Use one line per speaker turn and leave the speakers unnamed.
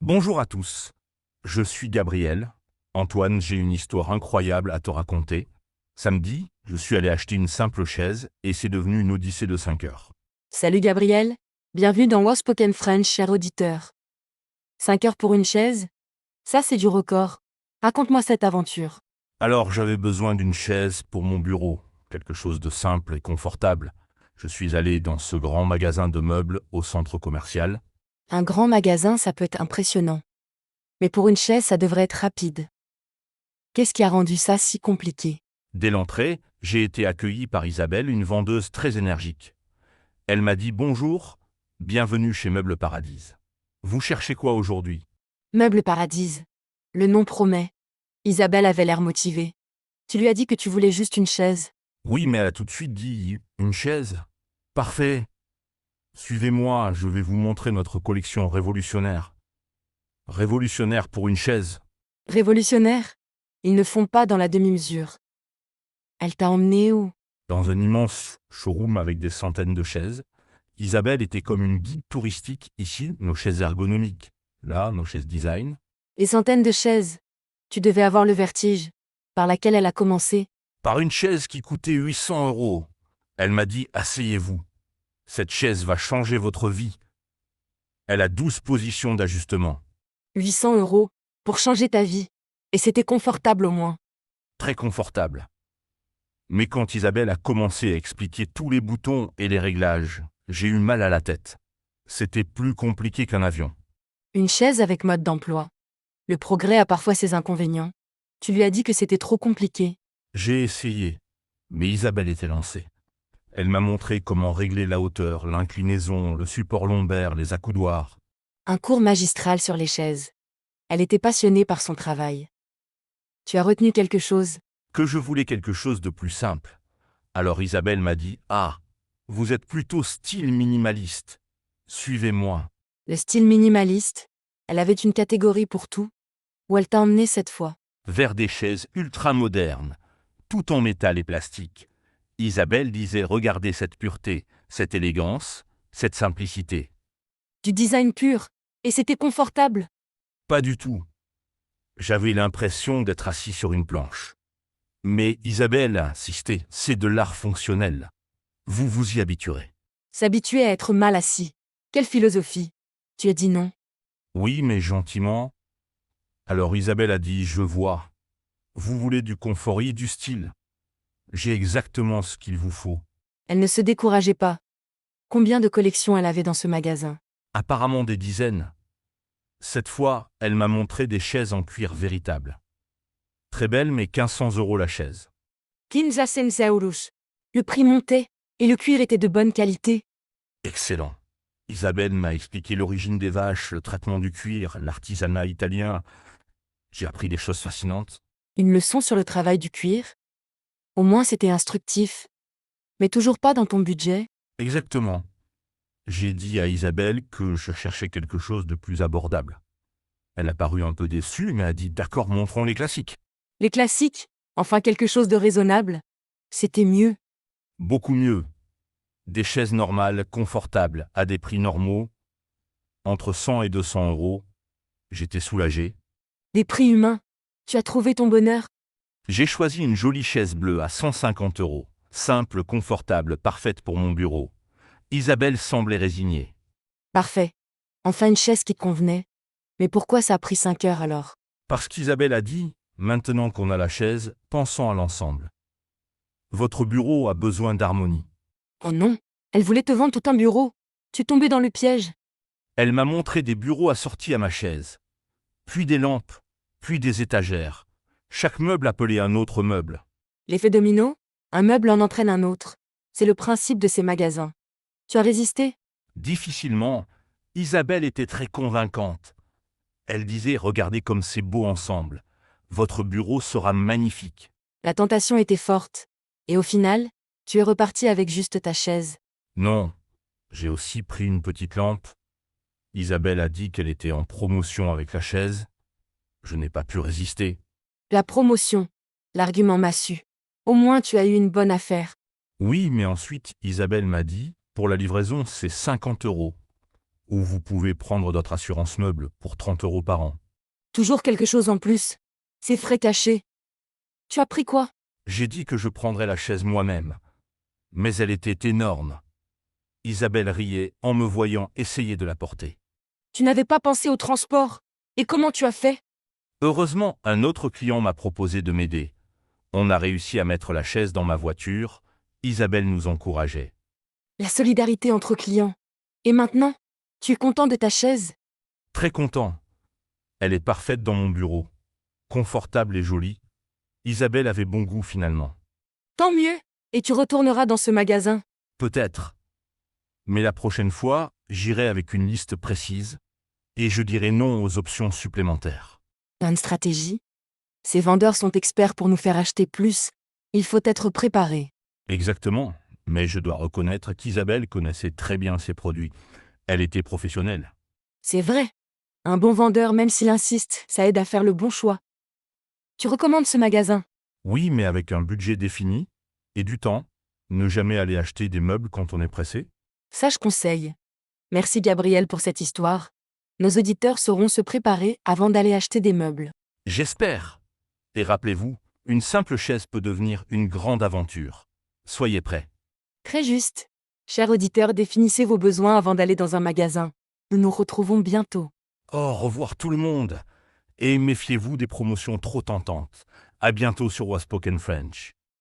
Bonjour à tous, je suis Gabriel. Antoine, j'ai une histoire incroyable à te raconter. Samedi, je suis allé acheter une simple chaise et c'est devenu une odyssée de 5 heures.
Salut Gabriel, bienvenue dans What's Spoken French, cher auditeur. 5 heures pour une chaise? Ça, c'est du record. Raconte-moi cette aventure.
Alors j'avais besoin d'une chaise pour mon bureau, quelque chose de simple et confortable. Je suis allé dans ce grand magasin de meubles au centre commercial.
Un grand magasin, ça peut être impressionnant. Mais pour une chaise, ça devrait être rapide. Qu'est-ce qui a rendu ça si compliqué?
Dès l'entrée, j'ai été accueilli par Isabelle, une vendeuse très énergique. Elle m'a dit « Bonjour, bienvenue chez Meubles Paradise. Vous cherchez quoi aujourd'hui ?»
Meuble Paradise. Le nom promet. Isabelle avait l'air motivée. Tu lui as dit que tu voulais juste une chaise.
Oui, mais elle a tout de suite dit « Une chaise ?»« Parfait. Suivez-moi, je vais vous montrer notre collection révolutionnaire. » Révolutionnaire pour une chaise.
Révolutionnaire? Ils ne font pas dans la demi-mesure. Elle t'a emmené où?
Dans un immense showroom avec des centaines de chaises, Isabelle était comme une guide touristique. Ici, nos chaises ergonomiques. Là, nos chaises design.
Les centaines de chaises. Tu devais avoir le vertige. Par laquelle elle a commencé.
Par une chaise qui coûtait 800 euros. Elle m'a dit « Asseyez-vous. Cette chaise va changer votre vie. » Elle a 12 positions d'ajustement.
800 euros pour changer ta vie. Et c'était confortable au moins.
Très confortable. Mais quand Isabelle a commencé à expliquer tous les boutons et les réglages, j'ai eu mal à la tête. C'était plus compliqué qu'un avion.
Une chaise avec mode d'emploi. Le progrès a parfois ses inconvénients. Tu lui as dit que c'était trop compliqué.
J'ai essayé, mais Isabelle était lancée. Elle m'a montré comment régler la hauteur, l'inclinaison, le support lombaire, les accoudoirs.
Un cours magistral sur les chaises. Elle était passionnée par son travail. Tu as retenu quelque chose?
Que je voulais quelque chose de plus simple. Alors Isabelle m'a dit « Ah, vous êtes plutôt style minimaliste. Suivez-moi. »
Le style minimaliste. Elle avait une catégorie pour tout. Où elle t'a emmené cette fois?
Vers des chaises ultra modernes, tout en métal et plastique. Isabelle disait « Regardez cette pureté, cette élégance, cette simplicité. »
Du design pur. Et c'était confortable.
Pas du tout. J'avais l'impression d'être assis sur une planche. Mais Isabelle a insisté, c'est de l'art fonctionnel. Vous vous y habituerez.
S'habituer à être mal assis. Quelle philosophie. Tu as dit non.
Oui, mais gentiment. Alors Isabelle a dit, je vois. Vous voulez du confort et du style. J'ai exactement ce qu'il vous faut.
Elle ne se décourageait pas. Combien de collections elle avait dans ce magasin?
Apparemment des dizaines. Cette fois, elle m'a montré des chaises en cuir véritable. Très belle, mais 1500 euros la chaise.
1500 euros. Le prix montait, et le cuir était de bonne qualité.
Excellent. Isabelle m'a expliqué l'origine des vaches, le traitement du cuir, l'artisanat italien. J'ai appris des choses fascinantes.
Une leçon sur le travail du cuir? Au moins c'était instructif. Mais toujours pas dans ton budget.
Exactement. J'ai dit à Isabelle que je cherchais quelque chose de plus abordable. Elle a paru un peu déçue, mais a dit « D'accord, montrons les classiques.
Les classiques, enfin quelque chose de raisonnable. C'était mieux. »
Beaucoup mieux. Des chaises normales, confortables, à des prix normaux, entre 100 et 200 euros. J'étais soulagé.
Des prix humains. Tu as trouvé ton bonheur?
J'ai choisi une jolie chaise bleue à 150 euros. Simple, confortable, parfaite pour mon bureau. Isabelle semblait résignée.
Parfait. Enfin une chaise qui te convenait. Mais pourquoi ça a pris 5 heures alors?
Parce qu'Isabelle a dit « Maintenant qu'on a la chaise, pensons à l'ensemble. Votre bureau a besoin d'harmonie. »
Oh non, elle voulait te vendre tout un bureau. Tu tombais dans le piège.
Elle m'a montré des bureaux assortis à ma chaise, puis des lampes, puis des étagères. Chaque meuble appelait un autre meuble.
L'effet domino? Un meuble en entraîne un autre. C'est le principe de ces magasins. Tu as résisté?
Difficilement, Isabelle était très convaincante. Elle disait « Regardez comme c'est beau ensemble. Votre bureau sera magnifique. »
La tentation était forte. Et au final, tu es reparti avec juste ta chaise.
Non, j'ai aussi pris une petite lampe. Isabelle a dit qu'elle était en promotion avec la chaise. Je n'ai pas pu résister.
La promotion. L'argument massu. Au moins tu as eu une bonne affaire.
Oui, mais ensuite, Isabelle m'a dit « Pour la livraison, c'est 50 euros. » Ou vous pouvez prendre d'autres assurances meubles pour 30 € par an.
Toujours quelque chose en plus. C'est frais cachés. Tu as pris quoi?
J'ai dit que je prendrais la chaise moi-même. Mais elle était énorme. Isabelle riait en me voyant essayer de la porter.
Tu n'avais pas pensé au transport. Et comment tu as fait?
Heureusement, un autre client m'a proposé de m'aider. On a réussi à mettre la chaise dans ma voiture. Isabelle nous encourageait.
La solidarité entre clients. Et maintenant, tu es content de ta chaise?
Très content. Elle est parfaite dans mon bureau. Confortable et jolie. Isabelle avait bon goût finalement.
Tant mieux. Et tu retourneras dans ce magasin.
Peut-être. Mais la prochaine fois, j'irai avec une liste précise. Et je dirai non aux options supplémentaires.
Bonne stratégie. Ces vendeurs sont experts pour nous faire acheter plus. Il faut être préparé.
Exactement. Mais je dois reconnaître qu'Isabelle connaissait très bien ses produits. Elle était professionnelle.
C'est vrai. Un bon vendeur, même s'il insiste, ça aide à faire le bon choix. Tu recommandes ce magasin?
Oui, mais avec un budget défini et du temps. Ne jamais aller acheter des meubles quand on est pressé.
Sage conseil. Merci Gabriel pour cette histoire. Nos auditeurs sauront se préparer avant d'aller acheter des meubles.
J'espère. Et rappelez-vous, une simple chaise peut devenir une grande aventure. Soyez prêts.
Très juste. Chers auditeurs, définissez vos besoins avant d'aller dans un magasin. Nous nous retrouvons bientôt.
Au revoir tout le monde. Et méfiez-vous des promotions trop tentantes. À bientôt sur Waspoken French.